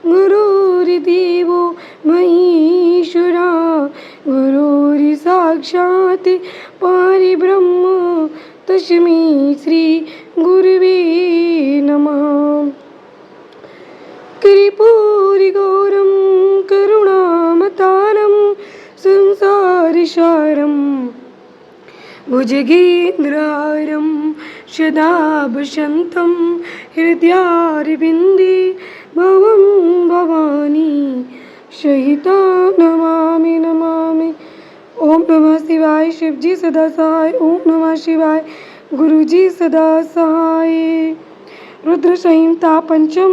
गुरुर्देवो महेश्वरा गुरुर् साक्षात् परब्रह्म तस्मै श्री गुरुवे नमः। कर्पूरगौरं करुणावतारं संसारसारं भुजगेन्द्रहारं सदा वसन्तं हृदयारविन्दे भवं भवानी सहितं नमामि नमामि। ओम नमः शिवाय। शिवजी सदा सहाय। ओम नमः शिवाय। गुरुजी सदा सहाय। रुद्र संहिता पंचम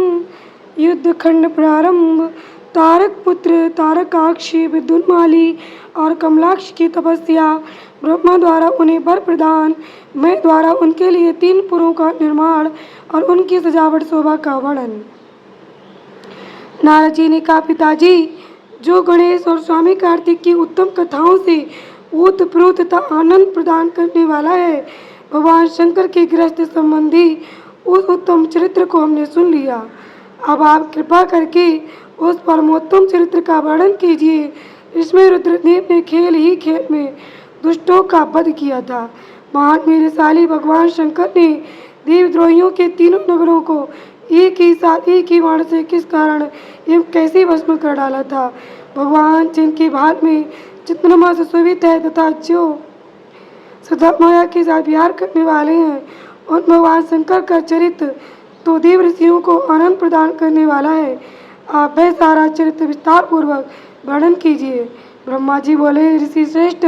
युद्ध खंड प्रारंभ। तारक पुत्र तारकाक्षी विद्युन्माली और कमलाक्ष की तपस्या। ब्रह्मा द्वारा उन्हें वर प्रदान। मैं द्वारा उनके लिए 3 पुरों का निर्माण और उनकी सजावट शोभा का वर्णन। नारद जी ने कहा, पिताजी, जो गणेश और स्वामी कार्तिक की उत्तम कथाओं से ओतप्रोत तथा आनंद प्रदान करने वाला है, भगवान शंकर के गृहस्थ संबंधी उस उत्तम चरित्र को हमने सुन लिया। अब आप कृपा करके उस परमोत्तम चरित्र का वर्णन कीजिए। इसमें रुद्रदेव ने खेल ही खेल में दुष्टों का वध किया था। महान वीरशाली भगवान शंकर ने देवद्रोहियों के 3 नगरों को एक ही साथ एक ही बाण से किस कारण एवं कैसे भस्म कर डाला था। भगवान जिनके भाल में चित्रमा सुशोभित है तथा जो सदा माया के साथ विहार करने वाले हैं, उन भगवान शंकर का चरित्र तो देव ऋषियों को आनंद प्रदान करने वाला है। आप वह सारा चरित्र विस्तार पूर्वक वर्णन कीजिए। ब्रह्मा जी बोले, ऋषि श्रेष्ठ,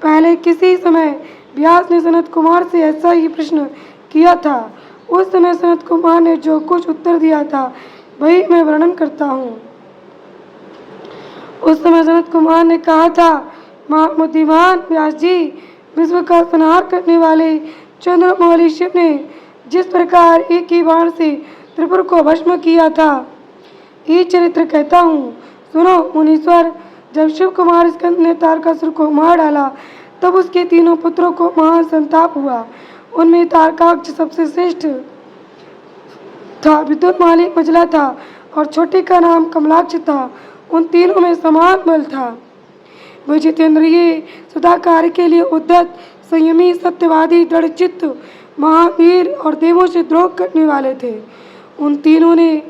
पहले किसी समय व्यास ने सनत कुमार से ऐसा ही प्रश्न किया था। उस समय सनत कुमार ने जो कुछ उत्तर दिया था वही मैं वर्णन करता हूँ। उस समय सनत कुमार ने कहा था, महाबुद्धिमान व्यास जी, विश्व का संहार करने वाले चंद्रमौली शिव ने जिस प्रकार एक ही बाण से त्रिपुर को भस्म किया था, ये चरित्र कहता हूँ, सुनो मुनीश्वर। जब शिव कुमार स्कंद ने तारकासुर को मार डाला, तब उसके 3 पुत्रों को महान संताप हुआ। उनमें तारकाक्ष सबसे श्रेष्ठ था, विद्युन्माली मझला था और छोटे का नाम कमलाक्ष था। उन तीनों में समान बल था। वे जितेंद्रिय, सदा कार्य के लिए उद्यत, संयमी, सत्यवादी, दृढ़चित्त, महावीर और देवों से द्रोह करने वाले थे। उन तीनों ने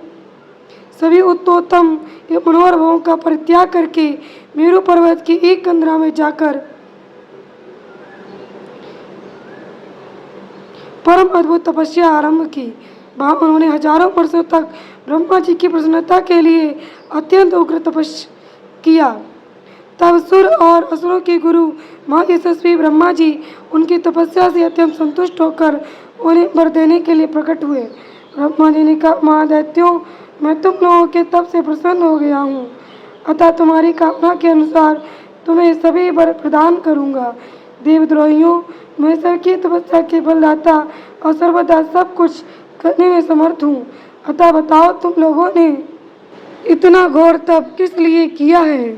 सभी उत्तोत्तम मनोहर भावों का परित्याग करके मेरु पर्वत की एक कंदरा में जाकर परम अद्भुत तपस्या आरंभ की। वहाँ उन्होंने हजारों वर्षों तक ब्रह्मा जी की प्रसन्नता के लिए अत्यंत उग्र तपस्या किया। तब सुर और असुरों के गुरु महायशस्वी ब्रह्मा जी उनकी तपस्या से अत्यंत संतुष्ट होकर उन्हें वर देने के लिए प्रकट हुए। ब्रह्मा जी ने कहा, महादैत्यों, मैं तुम लोगों के तप से प्रसन्न हो गया हूँ, अतः तुम्हारी कामना के अनुसार तुम्हें सभी वर प्रदान करूँगा। देवद्रोहियों, मैं सबकी तपस्या के फलदाता और सर्वदा सब कुछ करने में समर्थ हूँ, अतः बताओ तुम लोगों ने इतना घोर तप किस लिए किया है।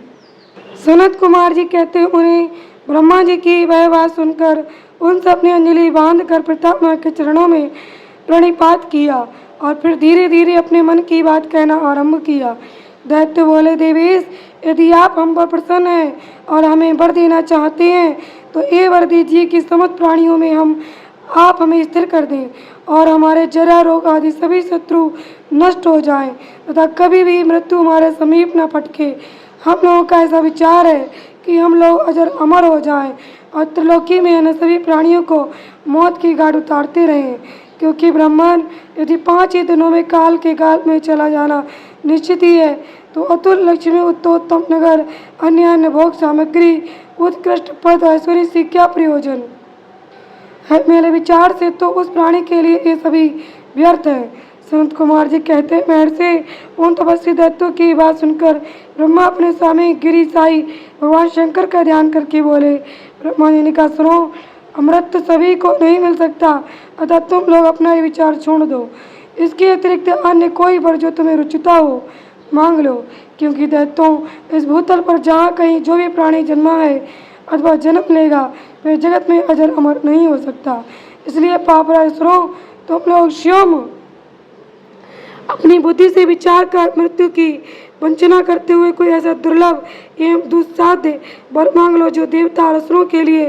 सनत कुमार जी कहते, उन्हें ब्रह्मा जी की वह बात सुनकर उन सब ने अंजलि बांधकर पितामह के चरणों में प्रणिपात किया और फिर धीरे धीरे अपने मन की बात कहना आरंभ किया। दैत्य बोले, देवेश, यदि आप हम पर प्रसन्न हैं और हमें वर देना चाहते हैं तो ये वर दीजिए कि समस्त प्राणियों में आप हमें स्थिर कर दें और हमारे जरा रोग आदि सभी शत्रु नष्ट हो जाएं तथा कभी भी मृत्यु हमारे समीप न पटके। हम लोगों का ऐसा विचार है कि हम लोग अजर अमर हो जाएं और त्रिलोकी में अन्य सभी प्राणियों को मौत की गाड़ उतारते रहें, क्योंकि ब्रह्मांड यदि 5 ही दिनों में काल के गाल में चला जाना निश्चित ही है, तो अतुल लक्ष्मी, उत्तोत्तम नगर, अन्य भोग सामग्री, उत्कृष्ट पद, ऐश्वर्य से क्या प्रयोजन है। मेरे विचार से तो उस प्राणी के लिए ये सभी व्यर्थ है। संत कुमार जी कहते, महर्षि, उन तपस्वी दैत्यों की बात सुनकर ब्रह्मा अपने स्वामी गिरिसाई भगवान शंकर का ध्यान करके बोले। ब्रह्मा जी ने कहा, सुनो, अमृत तो सभी को नहीं मिल सकता, अतः तुम लोग अपना ये विचार छोड़ दो। इसके अतिरिक्त अन्य कोई वर जो तुम्हें रुचिता हो मांग लो, क्योंकि दैत्यों, इस भूतल पर जहाँ कहीं जो भी प्राणी जन्मा है अथवा जन्म लेगा वह जगत में अजर अमर नहीं हो सकता। इसलिए पापरासुरों, तुम लोग स्वयं अपनी बुद्धि से विचार कर मृत्यु की वंचना करते हुए कोई ऐसा दुर्लभ एवं दुस्साध्य वर मांग लो जो देवता और असुरों के लिए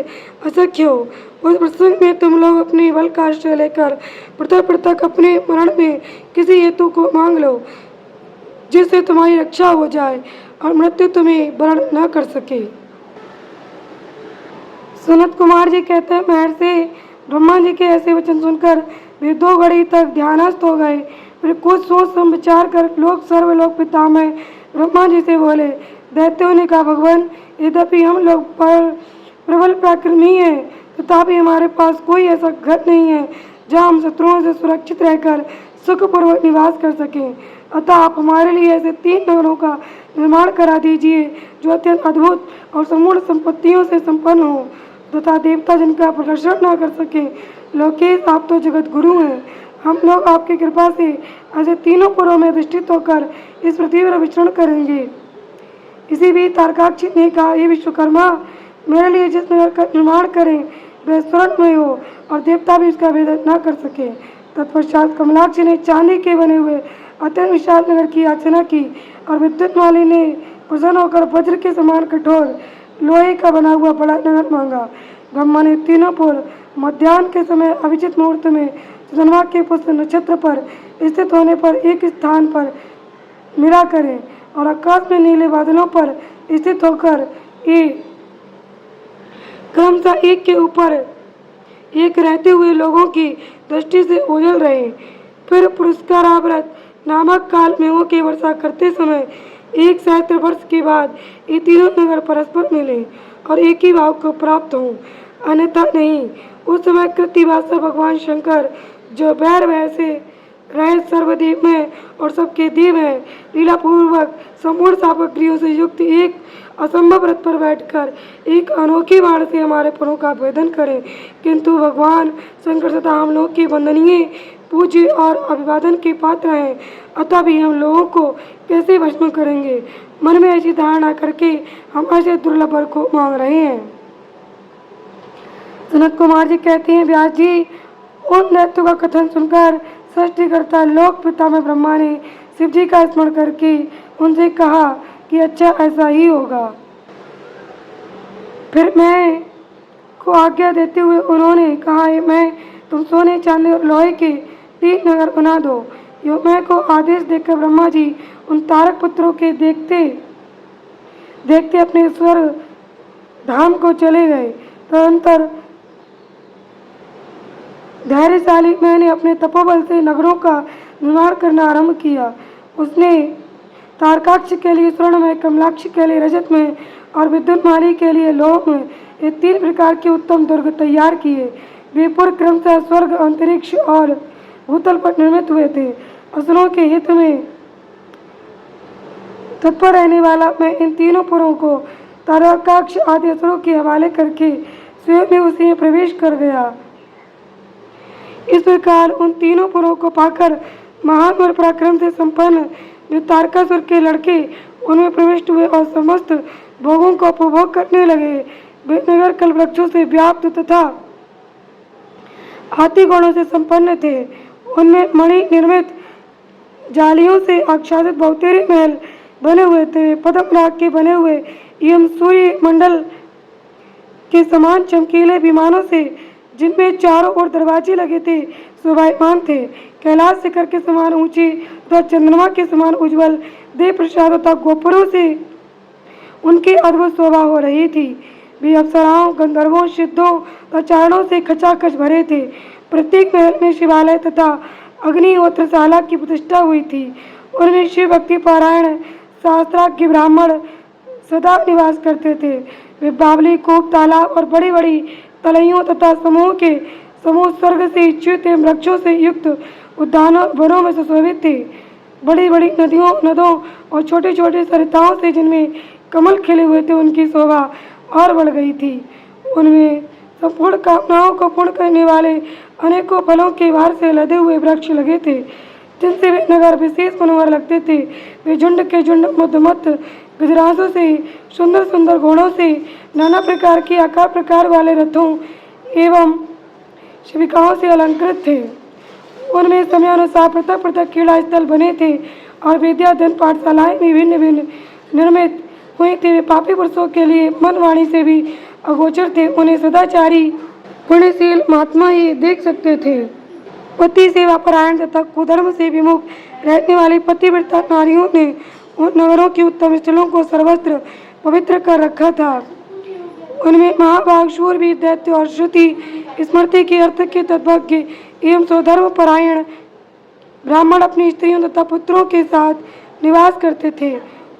अशक्य हो। उस प्रसंग में तुम लोग अपनी बल का आश्रय लेकर पृथक पृथक अपने मरण में किसी हेतु को मांग लो जिससे तुम्हारी रक्षा हो जाए और मृत्यु तुम्हें वरण न कर सके। सनत कुमार जी कहते हैं, महर्षि ब्रह्मा जी के ऐसे वचन सुनकर वे 2 घड़ी तक ध्यानस्थ हो गए। फिर कुछ सोच विचार कर लोक सर्वलोक पितामह ब्रह्मा जी से बोले, दैत्यों ने कहा, भगवान, यद्यपि हम लोग पर प्रबल पराक्रमी हैं तथापि हमारे पास कोई ऐसा घर नहीं है जहाँ हम शत्रुओं से सुरक्षित रहकर सुखपूर्वक निवास कर सकें। अतः आप हमारे लिए ऐसे 3 नगरों का निर्माण करा दीजिए जो अत्यंत अद्भुत और संपूर्ण संपत्तियों से संपन्न हो तथा देवता जिनका प्रदर्शन न कर सके। लोकेश, आप तो जगत गुरु हैं। हम लोग आपकी कृपा से ऐसे 3 पुरों में अधिष्ठित होकर इस पृथ्वी पर विचरण करेंगे। इसी बीच तारकाक्ष ने कहा, ये विश्वकर्मा, मेरे लिए जिस नगर का निर्माण करें वह स्वर्णमय हो और देवता भी उसका भेदन न कर सके। तत्पश्चात कमलाक्ष ने चांदी के बने हुए अत्यंत विशाल नगर की याचना की और विद्युत माली ने प्रसन्न होकर वज्र के समान कठोर लोहे का बना हुआ बड़ा नगर मांगा। ब्रह्मा ने 3 पुर मध्याह्न के समय अभिजित मुहूर्त में चंद्रमा के पुष्प नक्षत्र पर स्थित होने पर एक स्थान पर मिला करें और आकाश में नीले बादलों पर स्थित होकर क्रमशः एक के ऊपर एक रहते हुए लोगों की दृष्टि से ओझल रहे। फिर पुरस्काराव्रत नामक काल मेघों की वर्षा करते समय 1 सहस्त्र वर्ष के बाद ये 3 नगर परस्पर मिले और एक ही भाव को प्राप्त हों, अन्यथा नहीं। उस समय कृतिवासा भगवान शंकर जो बैर भय से रहे सर्वदेव में और सबके देव है, लीलापूर्वक संपूर्ण सामग्रियों से युक्त एक असंभव रथ पर बैठकर एक अनोखी बाण से हमारे पुरों का भेदन करें। किंतु भगवान शंकर सदा हम लोगों के वंदनीय, पूज्य और अभिवादन के पात्र हैं, अतः भी हम लोगों को कैसे भस्म करेंगे? मन में ऐसी धारणा करके हम ऐसे दुर्लभ वर को मांग रहे हैं। सनत कुमार जी कहते हैं, व्यास जी, उन दैत्यों का कथन सुनकर सृष्टिकर्ता लोक पितामह ब्रह्मा ने शिव जी का स्मरण करके उनसे कहा कि अच्छा, ऐसा ही होगा। फिर मैं को आज्ञा देते हुए उन्होंने कहा, मैं तुम सोने, चांदी और लोहे के 3 नगर बना दो। यो मैं को आदेश देकर ब्रह्मा जी उन तारक पुत्रों के देखते देखते अपने स्वर्ग धाम को चले गए। तदनंतर धैर्यशाली मैंने अपने तपोबल से नगरों का निर्माण करना आरंभ किया। उसने तारकाक्ष के लिए स्वर्णमय, कमलाक्ष के लिए रजतमय और विद्युन्माली के लिए लोहमय, ये 3 प्रकार के उत्तम दुर्ग तैयार किए। वे पुर क्रमशः स्वर्ग, अंतरिक्ष और भूतल पर निर्मित हुए थे। असुरों के हित में तत्पर रहने वाला मैं इन 3 पुरों को तारकाक्ष आदि असुरों के हवाले करके स्वयं में उसी में प्रवेश कर गया। इस प्रकार उन 3 पुरों को पाकर महान और पराक्रम से संपन्न जो तारकासुर के लड़के उनमें प्रविष्ट हुए और समस्त भोगों को उपभोग करने लगे। वे नगर कल्पवृक्षों से व्याप्त तथा हाथी घोड़ों से संपन्न थे। उनमें मणि निर्मित जालियों से आच्छादित बहुतेरे महल बने हुए थे। पद्म राग के बने हुए एवं सूर्य मंडल के समान चमकीले विमानों से, जिनमें चारों ओर दरवाजे लगे थे, शोभायमान थे। कैलाश शिखर के समान ऊंची तथा चंद्रमा के समान उज्जवल देव प्रसाद तथा गोपुरों से उनकी अद्भुत शोभा हो रही थी। वे अप्सराओं, गंधर्वों, सिद्धों और चारणों से खचाखच भरे थे। प्रत्येक महल में शिवालय तथा अग्निहोत्रशाला की प्रतिष्ठा हुई थी। उनमें शिव भक्ति पारायण शास्त्राज्ञ ब्राह्मण सदा निवास करते थे। वे बावली, कूप, तालाब और बड़ी बड़ी तलैयों तथा समूह स्वर्ग से च्युत एवं वृक्षों से युक्त उद्यानों वनों में सुशोभित थे। बड़ी बड़ी नदों और छोटे छोटे सरिताओं से, जिनमें कमल खिले हुए थे, उनकी शोभा और बढ़ गई थी। उनमें संपूर्ण कामनाओं को पूर्ण करने वाले अनेकों फलों के भार से लदे हुए वृक्ष लगे थे, जिनसे वे नगर विशेष मनोहर लगते थे। वे झुंड के झुंड मधुमत गजराजों से, सुंदर सुंदर घोड़ों से, नाना प्रकार के आकार प्रकार वाले रथों एवं शिविकाओं से अलंकृत थे। उनमें समयानुसार पृथक पृथक क्रीड़ा स्थल बने थे और विद्याधन पाठशालाएं भी भिन्न भिन्न निर्मित हुई थी। वे पापी पुरुषों के लिए मन वाणी से भी अगोचर थे। उन्हें सदाचारी पुण्यशील महात्मा ही देख सकते थे। पति सेवा परायण तथा कुधर्म से विमुख रहने वाली पतिव्रता नारियों ने उन नगरों के उत्तम स्थलों को सर्वत्र पवित्र कर रखा था। उनमें महाभाग शूरवीर दैत्य और श्रुति स्मृति के अर्थ के तत्वज्ञ एवं स्वधर्म परायण ब्राह्मण अपनी स्त्रियों तथा पुत्रों के साथ निवास करते थे।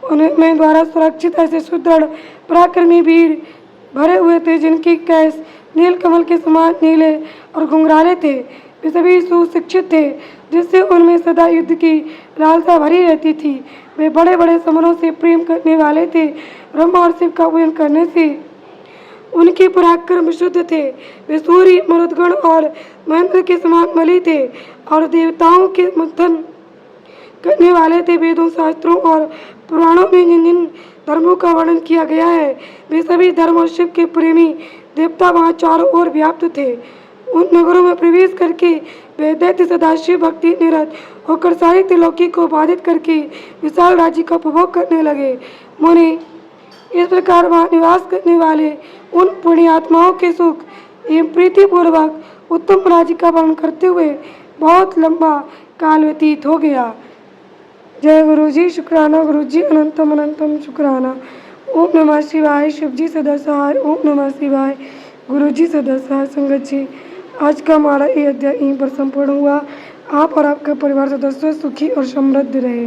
उनमें द्वारा सुरक्षित ऐसे सुदृढ़ पराक्रमी वीर भरे हुए थे जिनकी केस नील कमल के समान नीले और घुंघराले थे। वे सभी सुशिक्षित थे जिससे उनमें सदा युद्ध की लालसा भरी रहती थी। वे बड़े बड़े समरों से प्रेम करने वाले थे। ब्रह्मा और शिव का पूजन करने से उनके पराक्रम शुद्ध थे। वे सूर्य मरुदगण और महेंद्र के समान बली थे और देवताओं के मंथन करने वाले थे। वेदों शास्त्रों और पुराणों में जिन जिन धर्मों का वर्णन किया गया है वे सभी धर्म और शिव के प्रेमी देवता वहाँ चारों ओर व्याप्त थे। उन नगरों में प्रवेश करके वे दैत्य सदाशिव भक्ति निरत होकर सारी त्रिलोकी को बाधित करके विशाल राज्य का उपभोग करने लगे। मुनि इस प्रकार वहाँ निवास करने वाले उन पुण्यात्माओं के सुख एवं प्रीतिपूर्वक उत्तम राज्य का वर्णन करते हुए बहुत लंबा काल व्यतीत हो गया। जय गुरु जी। शुक्राना गुरु जी। अनंतम अनंतम शुक्राना। ओम नमः शिवाय। शिव जी सदा सहाय। ओम नमः शिवाय। गुरु जी सदा सहाय। संगत जी, आज का हमारा ये अध्याय यहीं पर संपूर्ण हुआ। आप और आपका परिवार सदस्य सुखी और समृद्ध रहे।